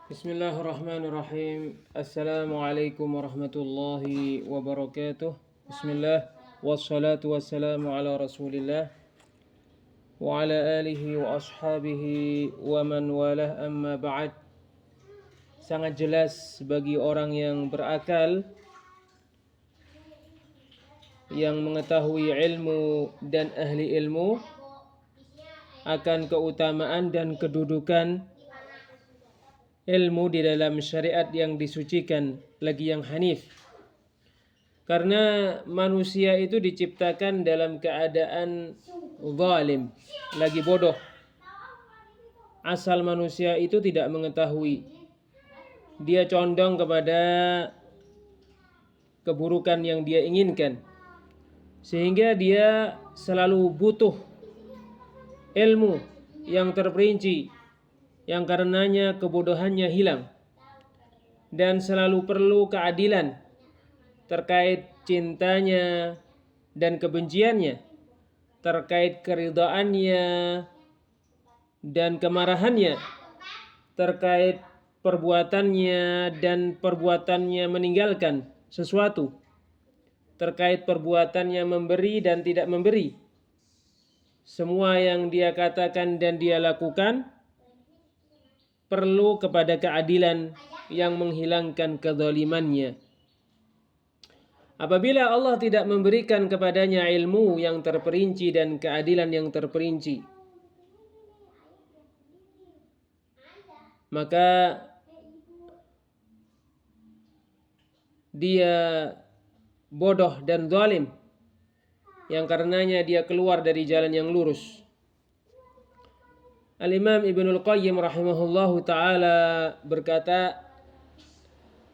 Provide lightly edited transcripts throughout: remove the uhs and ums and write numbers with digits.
Bismillahirrahmanirrahim. Assalamualaikum warahmatullahi wabarakatuh. Bismillah. Wassalatu wassalamu ala rasulillah wa ala alihi wa ashabihi wa man walah, amma ba'd. Sangat jelas bagi orang yang berakal, yang mengetahui ilmu dan ahli ilmu, akan keutamaan dan kedudukan ilmu di dalam syariat yang disucikan, lagi yang hanif. Karena manusia itu diciptakan dalam keadaan zalim, lagi bodoh. Asal manusia itu tidak mengetahui. Dia condong kepada keburukan yang dia inginkan, sehingga dia selalu butuh ilmu yang terperinci, yang karenanya kebodohannya hilang, dan selalu perlu keadilan terkait cintanya dan kebenciannya, terkait keridhaannya dan kemarahannya, terkait perbuatannya dan perbuatannya meninggalkan sesuatu, terkait perbuatannya memberi dan tidak memberi. Semua yang dia katakan dan dia lakukan perlu kepada keadilan yang menghilangkan kezalimannya. Apabila Allah tidak memberikan kepadanya ilmu yang terperinci dan keadilan yang terperinci, maka dia bodoh dan zalim, yang karenanya dia keluar dari jalan yang lurus. Al-Imam Ibnul Qayyim rahimahullahu ta'ala berkata,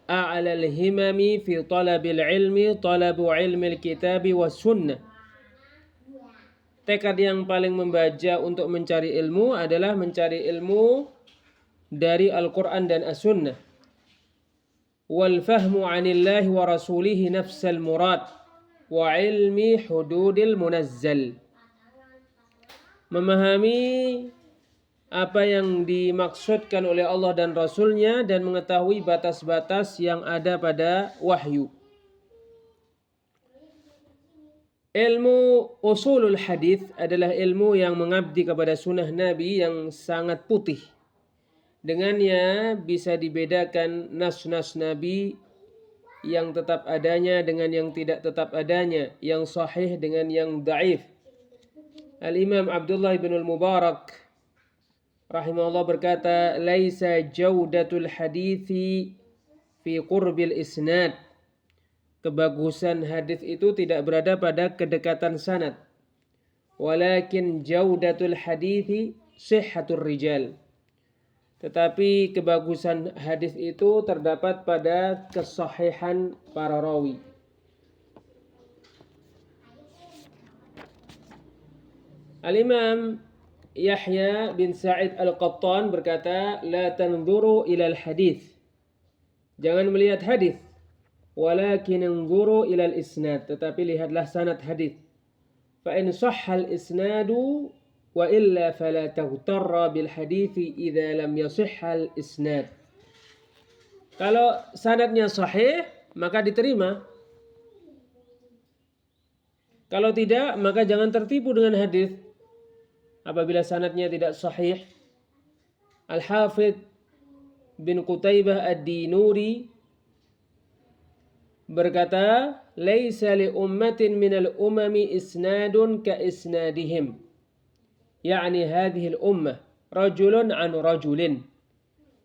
A'lal himami fi talabil ilmi talabu ilmil kitabi was sunnah. Tekad yang paling membaja untuk mencari ilmu adalah mencari ilmu dari Al-Quran dan As-Sunnah. Wal fahmu anillahi wa rasulihi nafsal murad wa ilmi hududil munazzal. Memahami apa yang dimaksudkan oleh Allah dan Rasulnya dan mengetahui batas-batas yang ada pada wahyu. Ilmu usulul hadis adalah ilmu yang mengabdi kepada sunnah Nabi yang sangat putih. Dengannya bisa dibedakan nas-nas Nabi yang tetap adanya dengan yang tidak tetap adanya, yang sahih dengan yang dhaif. Al-Imam Abdullah bin Al-Mubarak rahimahullah berkata, laisa jaudatul hadithi fi qurbil isnad. Kebagusan hadis itu tidak berada pada kedekatan sanad. Walakin jaudatul hadithi sihhatur rijal. Tetapi kebagusan hadis itu terdapat pada kesahihan para rawi. Al-Imam Yahya bin Sa'id Al-Qattan berkata, la tanzuru ilal hadis. Jangan melihat hadis. Walakin anzuru ilal isnad. Tetapi lihatlah sanad hadis. Fa in sahhal isnadu wa illa fala taghtarra bil hadithi idza lam yasihhal isnad. Kalau sanadnya sahih, maka diterima. Kalau tidak, maka jangan tertipu dengan hadis. Apabila sanadnya tidak sahih. Al-Hafidh bin Qutaybah Ad-Dinuri berkata, laisa li ummatin minal umami isnadun ka isnadihim. Yani hadhihi al-ummah rajulun an rajulin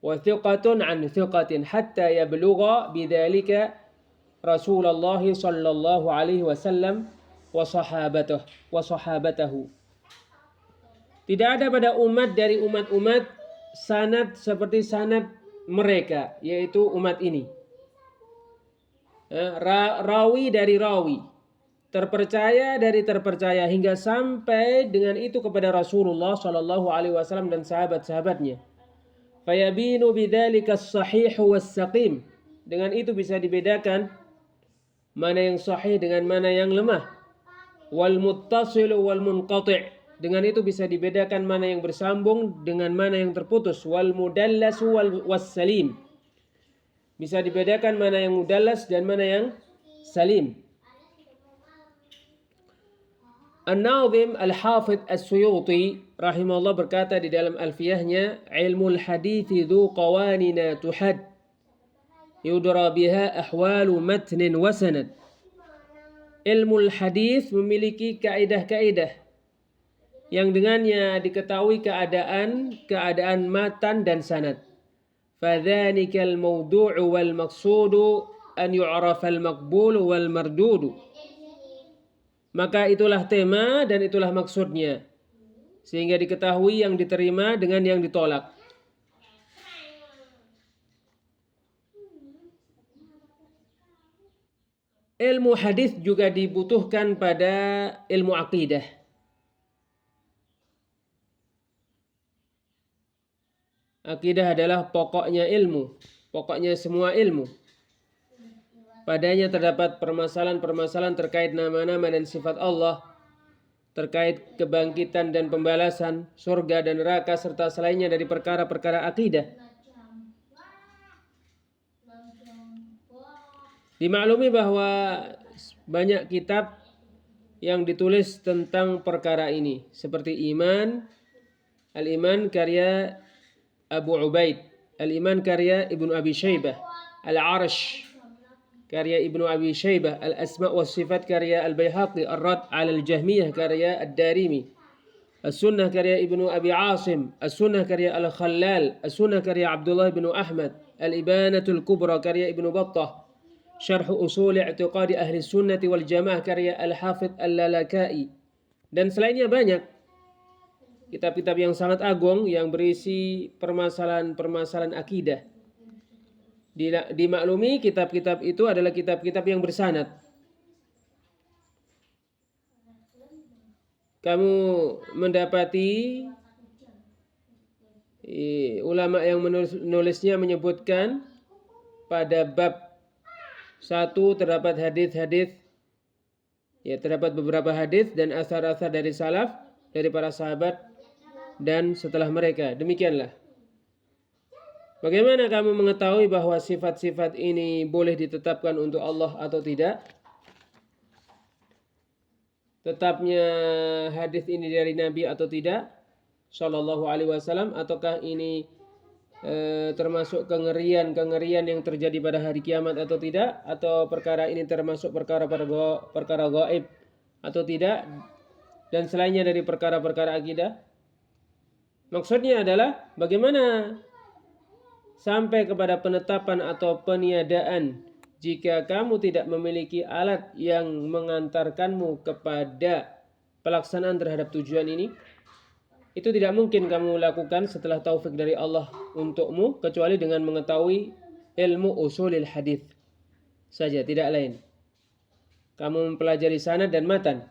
wa thiqatun an thiqatin hatta yablugha bidzalika Rasulullah sallallahu alaihi wasallam wa sahabatahu. Tidak ada pada umat dari umat-umat sanad seperti sanad mereka, yaitu umat ini. Rawi dari rawi, terpercaya dari terpercaya, hingga sampai dengan itu kepada Rasulullah sallallahu alaihi wasallam dan sahabat-sahabatnya. Fayabinu bidzalika as-sahih was-saqim. Dengan itu bisa dibedakan mana yang sahih dengan mana yang lemah. Wal muttasil wal munqati'. Dengan itu bisa dibedakan mana yang bersambung dengan mana yang terputus. Wal mudallasu was salim. Bisa dibedakan mana yang mudallas dan mana yang salim. An-Nazim Al-Hafidh As-Suyuti rahimahullah berkata di dalam alfiyahnya, ilmul hadithi dhu qawanina tuhad yudra biha ahwalu matnin wa sanad. Ilmul hadis memiliki kaidah-kaidah yang dengannya diketahui keadaan matan dan sanad. Fadzalikal mawdu'u wal maqsudu an yu'rafa al maqbulu wal mardudu. Maka itulah tema dan itulah maksudnya, sehingga diketahui yang diterima dengan yang ditolak. Ilmu hadis juga dibutuhkan pada ilmu akidah. Akidah adalah pokoknya ilmu, pokoknya semua ilmu. Padanya terdapat permasalahan-permasalahan terkait nama-nama dan sifat Allah, terkait kebangkitan dan pembalasan, surga dan neraka, serta selainnya dari perkara-perkara akidah. Dimaklumi bahwa banyak kitab yang ditulis tentang perkara ini, seperti Al-Iman karya Abu Ubaid, Al-Iman karya Ibnu Abi Syaibah, Al-Arsh karya Ibnu Abi Syaibah, Al-Asma' wa Sifat karya Al-Baihaqi, Ar-Rad 'ala Al-Jahmiyah karya Ad-Darimi, As-Sunnah karya Ibnu Abi Asim, As-Sunnah karya Al-Khallal, As-Sunnah karya Abdullah bin Ahmad, Al-Ibanatul Kubra karya Ibnu Battah, Syarh Usul I'tiqadi Ahli Sunnati wal Jamaah karya Al-Hafidh Al-Lalaka'i, dan selainnya banyak. Kitab-kitab yang sangat agung yang berisi permasalahan-permasalahan akidah. Dimaklumi kitab-kitab itu adalah kitab-kitab yang bersanad. Kamu mendapati ulama yang menulisnya menyebutkan pada bab 1 terdapat hadis-hadis, ya terdapat beberapa hadis dan asar-asar dari salaf, dari para sahabat dan setelah mereka. Demikianlah. Bagaimana kamu mengetahui bahwa sifat-sifat ini boleh ditetapkan untuk Allah atau tidak? Tetapnya hadis ini dari Nabi atau tidak? Sallallahu alaihi wasallam, ataukah ini termasuk kengerian yang terjadi pada hari kiamat atau tidak? Atau perkara ini termasuk perkara gaib atau tidak? Dan selainnya dari perkara-perkara akidah? Maksudnya adalah bagaimana sampai kepada penetapan atau peniadaan jika kamu tidak memiliki alat yang mengantarkanmu kepada pelaksanaan terhadap tujuan ini. Itu tidak mungkin kamu lakukan setelah taufik dari Allah untukmu, kecuali dengan mengetahui ilmu usulil hadis saja, tidak lain. Kamu mempelajari sanad dan matan,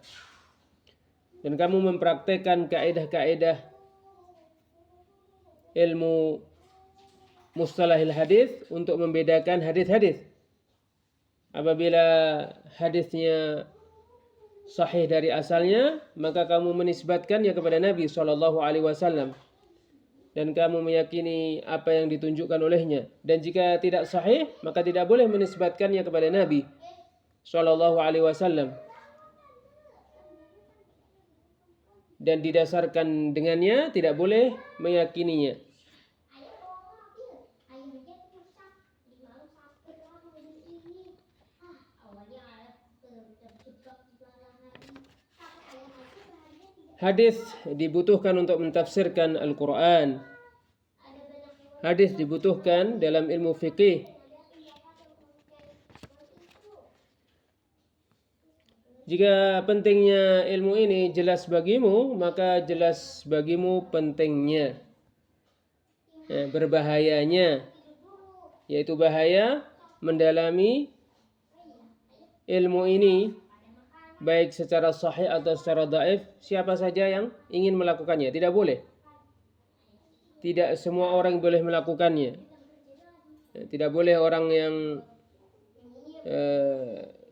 dan kamu mempraktekkan kaidah-kaidah ilmu mustalahil hadis untuk membedakan hadis-hadis. Apabila hadisnya sahih dari asalnya, maka kamu menisbatkannya kepada Nabi Shallallahu Alaihi Wasallam dan kamu meyakini apa yang ditunjukkan olehnya. Dan jika tidak sahih, maka tidak boleh menisbatkannya kepada Nabi Shallallahu Alaihi Wasallam. Dan didasarkan dengannya tidak boleh meyakininya. Hadis dibutuhkan untuk mentafsirkan Al-Quran. Hadis dibutuhkan dalam ilmu fikih. Jika pentingnya ilmu ini jelas bagimu, maka jelas bagimu pentingnya, berbahayanya, yaitu bahaya mendalami ilmu ini, baik secara sahih atau secara dhaif. Siapa saja yang ingin melakukannya, tidak boleh. Tidak semua orang boleh melakukannya. Tidak boleh orang yang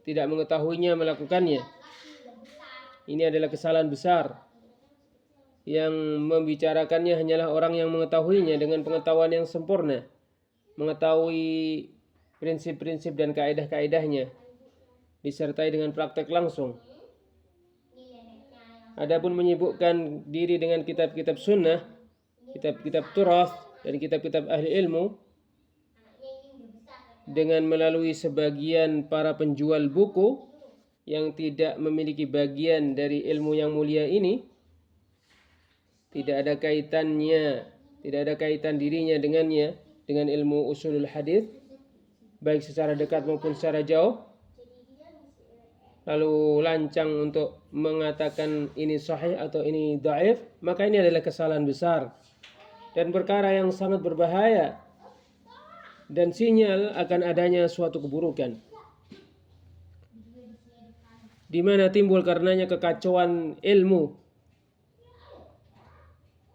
tidak mengetahuinya melakukannya. Ini adalah kesalahan besar. yang membicarakannya hanyalah orang yang mengetahuinya dengan pengetahuan yang sempurna, mengetahui prinsip-prinsip dan kaidah-kaidahnya, disertai dengan praktek langsung. Adapun menyibukkan diri dengan kitab-kitab sunnah, kitab-kitab turath, dan kitab-kitab ahli ilmu, dengan melalui sebagian para penjual buku yang tidak memiliki bagian dari ilmu yang mulia ini, tidak ada kaitan dirinya dengannya, dengan ilmu usulul hadis, baik secara dekat maupun secara jauh, lalu lancang untuk mengatakan ini sahih atau ini dhaif, maka ini adalah kesalahan besar dan perkara yang sangat berbahaya dan sinyal akan adanya suatu keburukan, di mana timbul karenanya kekacauan ilmu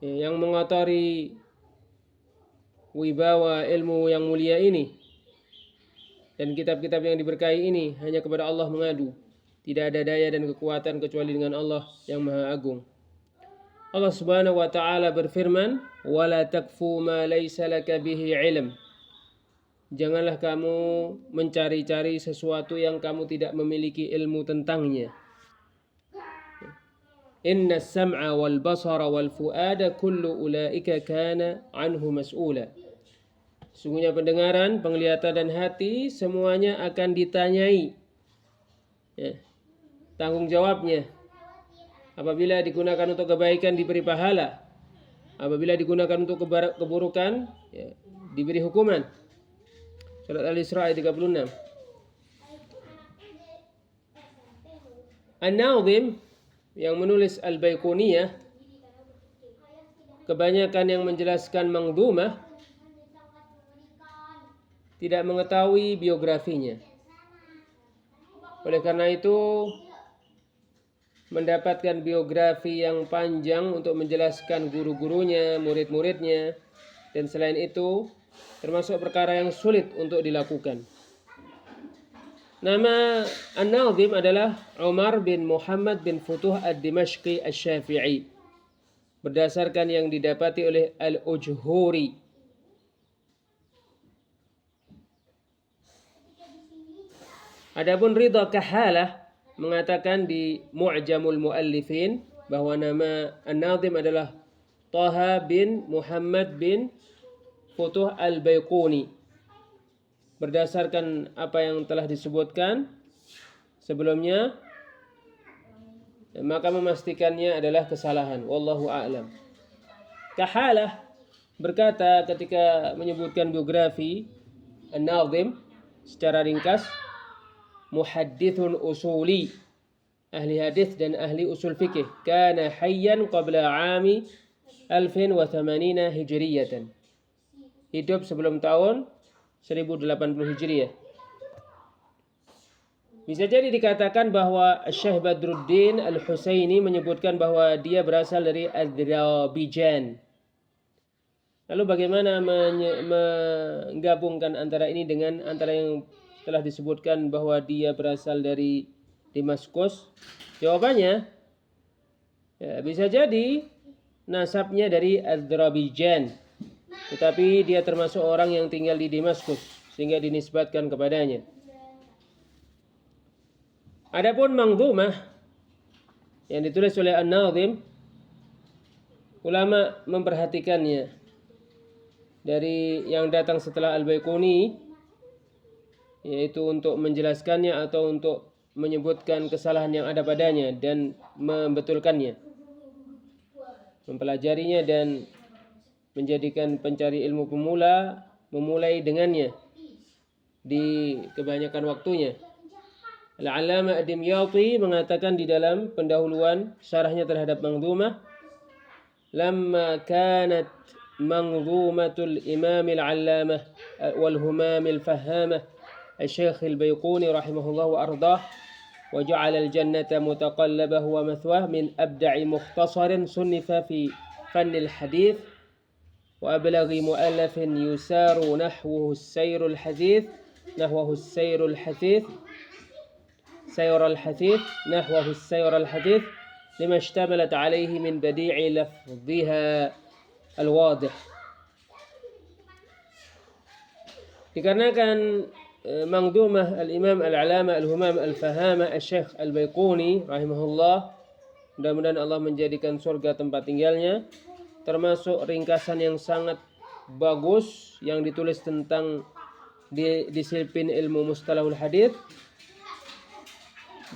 yang mengotori wibawa ilmu yang mulia ini, dan kitab-kitab yang diberkahi ini hanya kepada Allah mengadu. Tidak ada daya dan kekuatan kecuali dengan Allah yang Maha Agung. Allah Subhanahu wa taala berfirman, "Wala takfu ma laysa laka bihi ilm." Janganlah kamu mencari-cari sesuatu yang kamu tidak memiliki ilmu tentangnya. Inna as-sam'a wal basara wal fu'ada kullu ulaika kana anhu mas'ula. Sungguhnya pendengaran, penglihatan dan hati semuanya akan ditanyai. Tanggung jawabnya. Apabila digunakan untuk kebaikan diberi pahala, apabila digunakan untuk keburukan diberi hukuman. Surat Al-Isra ayat 36. An-Nadhim yang menulis Al-Baiquniyah, kebanyakan yang menjelaskan Mangdumah tidak mengetahui biografinya. Oleh karena itu, mendapatkan biografi yang panjang untuk menjelaskan guru-gurunya, murid-muridnya, dan selain itu termasuk perkara yang sulit untuk dilakukan. Nama An-Nadhim adalah Umar bin Muhammad bin Futuh ad-Dimashqi asy-Syafi'i, berdasarkan yang didapati oleh Al-Ujhuri. Adapun Ridha Kahalah mengatakan di Mu'jamul Muallifin bahwa nama An-Nadhim adalah Taha bin Muhammad bin Futuh al-Baiquni. Berdasarkan apa yang telah disebutkan sebelumnya, maka memastikannya adalah kesalahan. Wallahu a'lam. Kahalah berkata ketika menyebutkan biografi An-Nadhim secara ringkas, muhaddithun usuli, ahli hadis dan ahli usul fikih, kana hayyan qabla ami 1080 hijriyatan, hidup sebelum tahun 1080 Hijriah. Bisa jadi dikatakan bahwa Syekh Badruddin Al-Husaini menyebutkan bahwa dia berasal dari Azerbaijan. Lalu bagaimana menggabungkan antara ini dengan antara yang telah disebutkan bahwa dia berasal dari Damaskus? Jawabannya, bisa jadi nasabnya dari Azerbaijan, tetapi dia termasuk orang yang tinggal di Damaskus sehingga dinisbatkan kepadanya. Adapun Mangdumah yang ditulis oleh An-Nadhim, ulama memperhatikannya dari yang datang setelah Al-Baiquni, yaitu untuk menjelaskannya atau untuk menyebutkan kesalahan yang ada padanya dan membetulkannya, mempelajarinya dan menjadikan pencari ilmu pemula memulai dengannya di kebanyakan waktunya. Al-Allamah Ad-Dimyati mengatakan di dalam pendahuluan syarahnya terhadap Mangdumah, lamma kanat Mangdumatul Imam Al-Allamah wal-Humam Al-Fahamah Al-Syekh Al-Baiquni rahimahullah wa ardah wa ja'ala al-jannata mutaqallabahu wa mathwah min abda'i mukhtasarin sunnifa fi fann al-hadith wa ablaghi mu'allafin yusaru nahwuhu as-sayrul hadith سير الحثيث نحوه السير الحثيث lima ishtamalat alaihi min badi'i lafdhiha al-wadih. Dikarenakan Mangdumah Al-Imam Al-Alama Al-Humam Al-Fahama Al-Syekh Al-Baiquni rahimahullah, mudah-mudahan Allah menjadikan surga tempat tinggalnya, termasuk ringkasan yang sangat bagus yang ditulis tentang disiplin ilmu mustalahul hadits,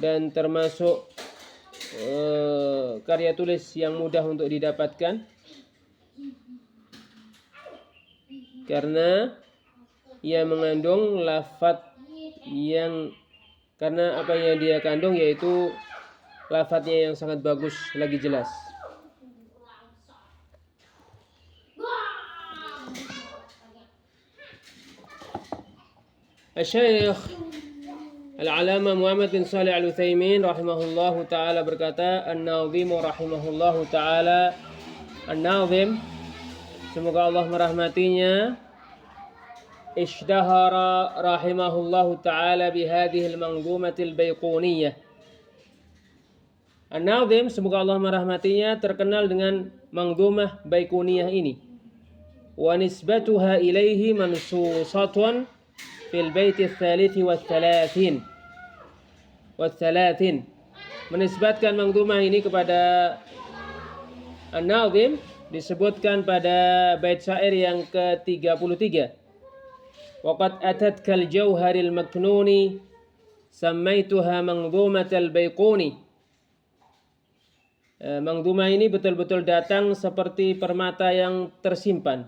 dan termasuk karya tulis yang mudah untuk didapatkan karena ia mengandung lafadz yang, karena apa yang dia kandung yaitu lafadznya yang sangat bagus lagi jelas. Syekh Al-Alama Muhammad bin Shalih Al-Utsaimin rahimahullahu taala berkata, An-Nazim rahimahullahu taala, An-Nazim semoga Allah merahmatinya, ishtahara rahimahullahu taala bihadhihi al-manzumatil baiquniyah. An-Nazim semoga Allah merahmatinya terkenal dengan manzumah baiquniyah ini. Wa nisbatuha ilaihi mansusatun fil baiti ats-tsalits watsalasin. Menisbatkan manzumah ini kepada An-Nazim disebutkan pada bait syair yang ke-33. Waqad atatkal jauharil maknuni sammaituha manzumatal baiquni. Manzumah ini betul-betul datang seperti permata yang tersimpan.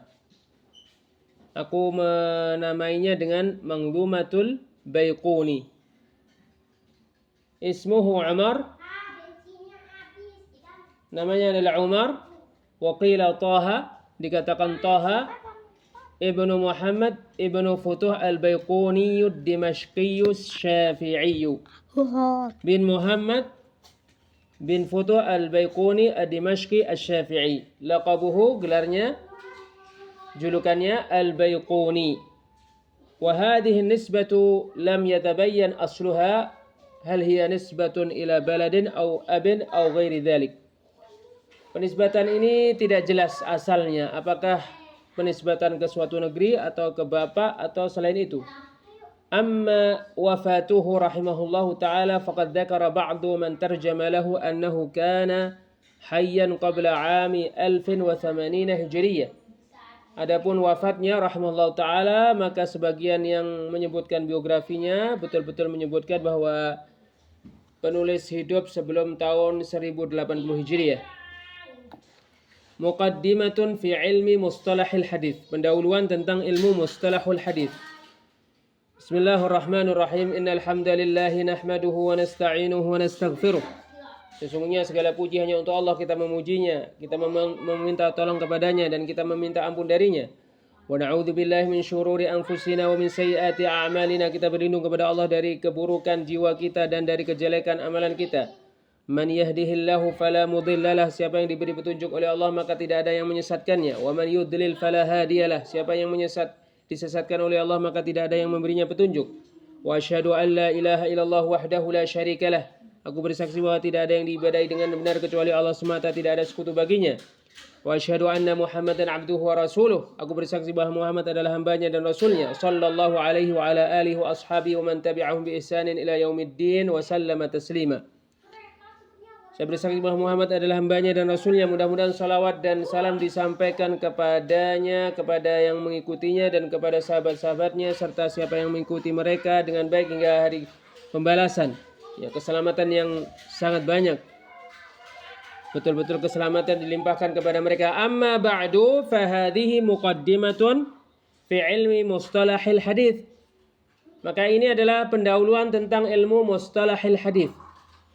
Aku menamainya dengan Manzumatul Baiquni. Ismuhu Umar, namanya adalah Umar. Wa qila Taha, dikatakan Taha ibnu Muhammad ibnu Futuh al-Baiquni ad-Dimashqi asy-Syafi'i bin Muhammad bin Futuh al-Baiquni ad-Dimashqi asy-Syafi'i. Laqabuhu, gelarnya, julukannya Al-Baiquni. Wa hadhihi nisbatu lam yatabayyan asluha hal hiya nisbatun ila baladin aw abin aw ghairi dhalik. Penisbatan ini tidak jelas asalnya, apakah penisbatan ke suatu negeri atau ke bapak atau selain itu. Amma wafatuhu rahimahullahu taala faqad dzakara ba'du man tarjama lahu annahu kana hayyan qabla 'ami 1080 Hijriyah. Adapun wafatnya rahimahullah ta'ala, maka sebagian yang menyebutkan biografinya betul-betul menyebutkan bahwa penulis hidup sebelum tahun 1080 Hijriah. Muqaddimatun fi ilmi mustalahil hadith. Pendahuluan tentang ilmu mustalahul hadith. Bismillahirrahmanirrahim. Innal hamdalillahi nahmaduhu wa nasta'inuhu wa nastaghfiruh. Sesungguhnya segala puji hanya untuk Allah, kita memujinya, kita meminta tolong kepadanya, dan kita meminta ampun darinya. Wa na'udzubillahi min syururi anfusina wa min sayyiati a'malina. Kita berlindung kepada Allah dari keburukan jiwa kita dan dari kejelekan amalan kita. Man yahdihillahu fala mudhillalah. Siapa yang diberi petunjuk oleh Allah maka tidak ada yang menyesatkannya. Wa man yudlil fala hadiyalah. Siapa yang disesatkan oleh Allah maka tidak ada yang memberinya petunjuk. Wa asyhadu an la ilaha illallah wahdahu la syarikalah. Aku bersaksi bahwa tidak ada yang diibadahi dengan benar kecuali Allah semata, tidak ada sekutu baginya. Wa asyhadu anna Muhammadan abduhu wa rasuluh. Aku bersaksi bahwa Muhammad adalah hambanya dan rasulnya. Sallallahu alaihi wa ala alihi wa ashabihi wa man tabi'ahum bi ihsanin ila yaumiddin wa sallama taslima. Saya bersaksi bahwa Muhammad adalah hambanya dan rasulnya. Mudah-mudahan salawat dan salam disampaikan kepadanya, kepada yang mengikutinya, dan kepada sahabat-sahabatnya, serta siapa yang mengikuti mereka dengan baik hingga hari pembalasan. Ya, keselamatan yang sangat banyak. Betul-betul keselamatan dilimpahkan kepada mereka. Amma ba'du fahadhihi muqaddimatun fi ilmi mustalahil hadith. Maka ini adalah pendahuluan tentang ilmu mustalahil hadith.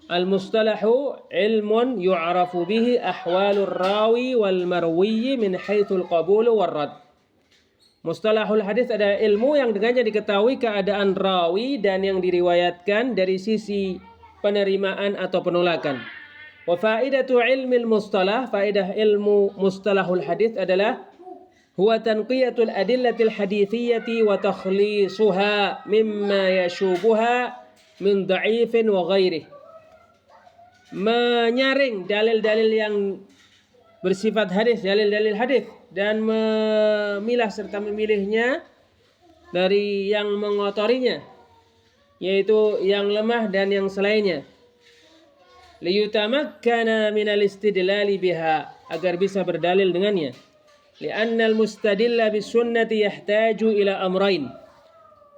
Al-mustalahu ilmun yu'rafu bihi ahwalur rawi wal marwi min haitsul qabul war rad. Mustalahul hadis adalah ilmu yang dengannya diketahui keadaan rawi dan yang diriwayatkan dari sisi penerimaan atau penolakan. Wa faidatu ilmil mustalah, faedah ilmu mustalahul hadis adalah huwa tanqiyatul adillatil hadithiyati wa takhlisuha mimma yashubuha min dha'ifin wa ghairihi. menyaring dalil-dalil yang bersifat hadis, dalil-dalil hadis, dan memilah serta memilihnya dari yang mengotorinya, yaitu yang lemah dan yang selainnya. Liyutamakkana minal istidlali biha, agar bisa berdalil dengannya. Li'annal mustadilla bis sunnati yahtaju ila amrain,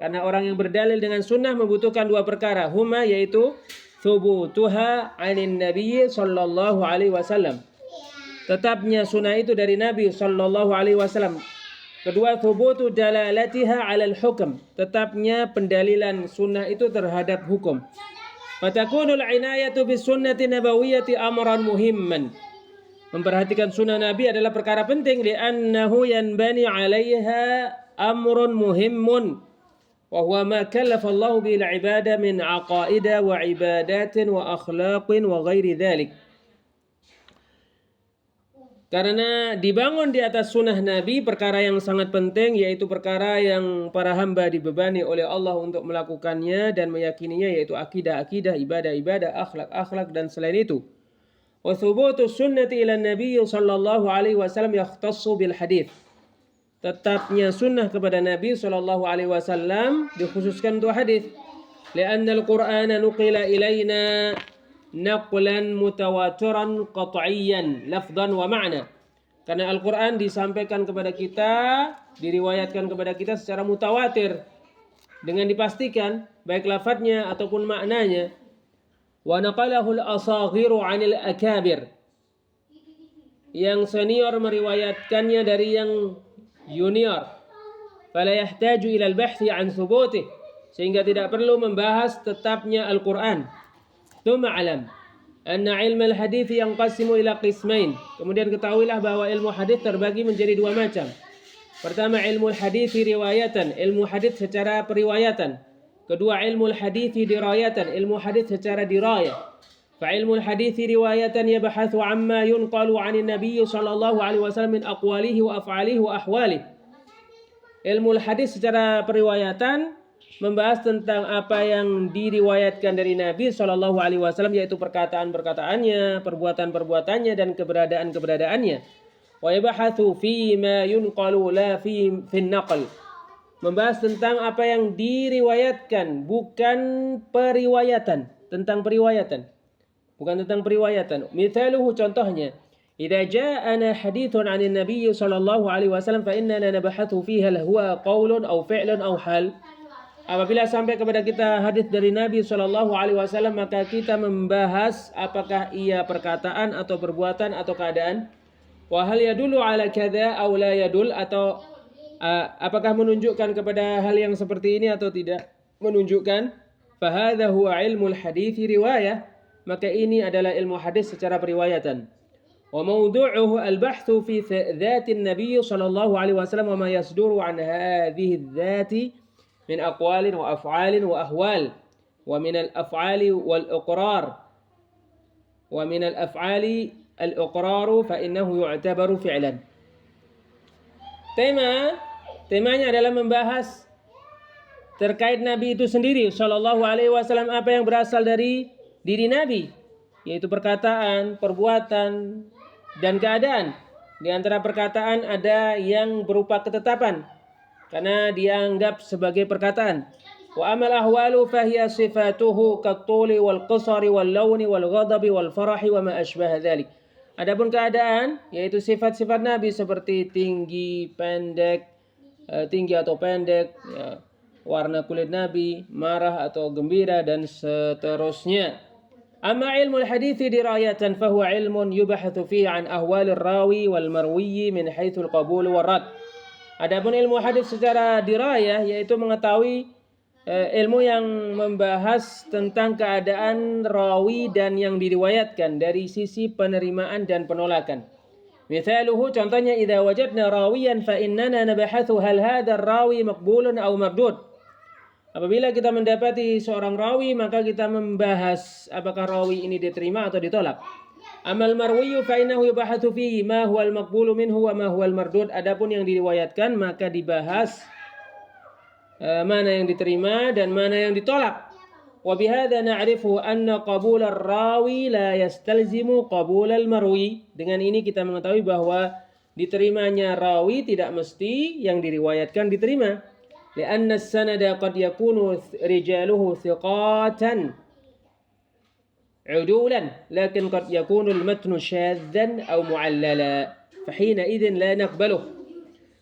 karena orang yang berdalil dengan sunnah membutuhkan dua perkara, huma yaitu thubutuha 'anin nabiy sallallahu alaihi wasallam, tetapnya sunnah itu dari Nabi sallallahu alaihi wasallam. Kedua, thubutu dalalatiha 'alal hukm, tetapnya pendalilan sunnah itu terhadap hukum. Fatakunul inayatu bis sunnati nabawiyyati amran muhimman, memperhatikan sunnah Nabi adalah perkara penting, li'annahu yanbani 'alaiha amrun muhimmun wa huwa ma kallafa Allah bil ibadah min aqaida wa ibadatin wa akhlaqin wa ghairi dzalik. Karena dibangun di atas sunnah Nabi perkara yang sangat penting, yaitu perkara yang para hamba dibebani oleh Allah untuk melakukannya dan meyakininya, yaitu akidah-akidah, ibadah-ibadah, akhlak-akhlak dan selain itu. Wa thubutu sunnati ila Nabi sallallahu alaihi wasallam yakhtassu bil hadits, tetapnya sunnah kepada Nabi sallallahu alaihi wasallam dikhususkan untuk hadis. Li'anna al-Qur'ana nuqila ilaina naqlan mutawatiran qat'iyyan lafdhan wa ma'na, karena Al-Qur'an disampaikan kepada kita, diriwayatkan kepada kita secara mutawatir dengan dipastikan baik lafadznya ataupun maknanya. Wa naqalahu al-asaghiru 'anil akabir, yang senior meriwayatkannya dari yang junior. Fala yahtaju ila al-bahthi 'an thubutih, sehingga tidak perlu membahas tetapnya Al-Qur'an. Tsumma alam anna ilmu al-hadits yanqasimu ila qismain, kemudian ketahuilah bahwa ilmu hadis terbagi menjadi dua macam. Pertama, ilmu al-hadits riwayatan, ilmu hadis secara periwayatan. Kedua, ilmu al-hadits dirayatan, ilmu hadis secara dirayah. Fa ilmu al-hadits riwayatan yabhathu amma yunqalu 'anil nabiy sallallahu alaihi wasallam min aqwalihi wa af'alihi wa ahwalihi. Ilmu al-hadits secara periwayatan membahas tentang apa yang diriwayatkan dari Nabi sallallahu alaihi wasallam, yaitu perkataan-perkataannya, perbuatan-perbuatannya dan keberadaan-keberadaannya. Wa yabhathu fi ma yunqalu la fi naql, membahas tentang apa yang diriwayatkan, bukan periwayatan, tentang periwayatan, bukan tentang periwayatan. Mithaluhu, contohnya, idza ja'ana hadithun 'anil nabiy sallallahu alaihi wasallam fa innana nabhathu fiha huwa qaulun aw fi'lun aw hal. Apabila sampai kepada kita hadis dari Nabi sallallahu alaihi wasallam, maka kita membahas apakah ia perkataan atau perbuatan atau keadaan. Wa hal yadullu ala kadza aw la yadul, atau apakah menunjukkan kepada hal yang seperti ini atau tidak menunjukkan. Fa hadza huwa ilmul hadits riwayah, maka ini adalah ilmu hadis secara periwayatan. Wa mawdu'uhu al-bahthu fi dzatin nabiy sallallahu alaihi wasallam wa ma yasduru an hadhihi dzati min aqwalin wa af'alin wa ahwal, wa min al-af'ali wal-iqrar, wa min al-af'ali al-iqraru fa innahu yu'tabaru fi'lan. Temanya adalah membahas terkait Nabi itu sendiri sallallahu alaihi wasallam, apa yang berasal dari diri Nabi, yaitu perkataan, perbuatan dan keadaan. Di antara perkataan ada yang berupa ketetapan, karena dianggap sebagai perkataan. Wa amal ahwalu fahiya sifatuhu kat-tuli wal qasari wal launi wal ghadabi wal farahi wa ma asbaha dzalik. Adapun keadaan, yaitu sifat-sifat Nabi seperti tinggi, pendek, tinggi atau pendek, ya, warna kulit Nabi, marah atau gembira dan seterusnya. Amma ilmu al-hadithi dirayatan fahuwa ilmun yubahathu fihi an ahwalir rawi wal marwiyi min haitsul qabul wal rad. Adapun ilmu hadis secara dirayah, yaitu mengetahui ilmu yang membahas tentang keadaan rawi dan yang diriwayatkan dari sisi penerimaan dan penolakan. Mithaluhu, contohnya, idza wajadna rawiyan fa innana nabahathu hal hadha ar-rawi maqbulun aw mardud. Apabila kita mendapati seorang rawi, maka kita membahas apakah rawi ini diterima atau ditolak. Amal marwiyu fa innahu yubahathu fihi ma huwa al-maqbulu minhu wa ma huwa al-mardud. Adapun yang diriwayatkan, maka dibahas mana yang diterima dan mana yang ditolak. wa bihadza na'rifu anna qabul ar-rawi la yastalzimu qabul al-marwi. Dengan ini kita mengetahui bahwa diterimanya rawi tidak mesti yang diriwayatkan diterima. Li'anna as-sanada qad yakunu rijaluhu thiqatan udulan, lakin qad yakunu al-matnu syadzan aw mu'allala. Fahina idzin la naqbaluh.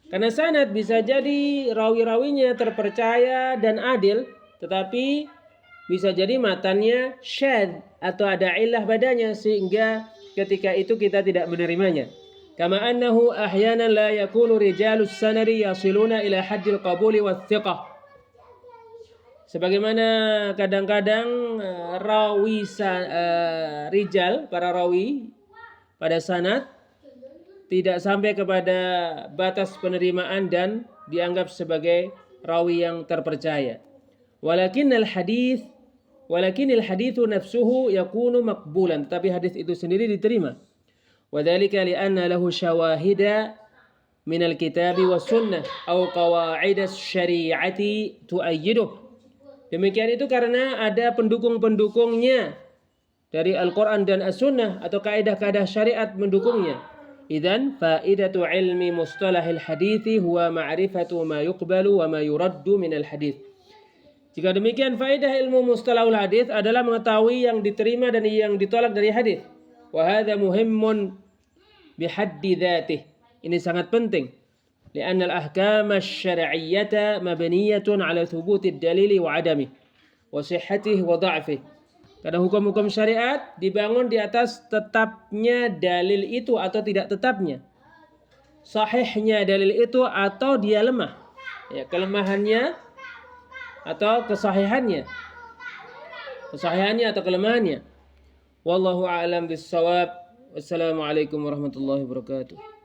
Karena sanad bisa jadi rawi-rawinya terpercaya dan adil, tetapi bisa jadi matannya syadz atau ada illah padanya sehingga ketika itu kita tidak menerimanya. Kama annahu ahyanan la yakunu rijalus sanadi yasiluna ila haddil qabuli wath thiqah. Sebagaimana kadang-kadang rijal, para rawi pada sanad tidak sampai kepada batas penerimaan dan dianggap sebagai rawi yang terpercaya. Walakinil hadithu nafsuhu yakunu maqbulan, tetapi hadis itu sendiri diterima. Wadzalika li'anna lahu syawahida min al-kitabi was sunnah aw qawaid asy-syari'ati tu'ayyiduh. Demikian itu karena ada pendukung-pendukungnya dari Al-Quran dan As-Sunnah atau kaidah-kaidah syariat mendukungnya. Idzan faidatu ilmi mustalahil hadithi huwa ma'rifatu ma yuqbalu wa ma yuraddu minal hadith. Jika demikian, faedah ilmu mustalahul hadith adalah mengetahui yang diterima dan yang ditolak dari hadith. Wa hadza muhimmun bihaddi dzatih. Ini sangat penting. Lianna al-ahkam asy-syar'iyyah mabniyatun 'ala thubutid dalili wa 'adamihi wa sihhatihi wa dha'fihi. Karena hukum-hukum syariat dibangun di atas tetapnya dalil itu atau tidak tetapnya, sahihnya dalil itu atau dia lemah, ya, kelemahannya atau kesahihannya atau kelemahannya. Wallahu a'lam bis-shawab. Wassalamualaikum warahmatullahi wabarakatuh.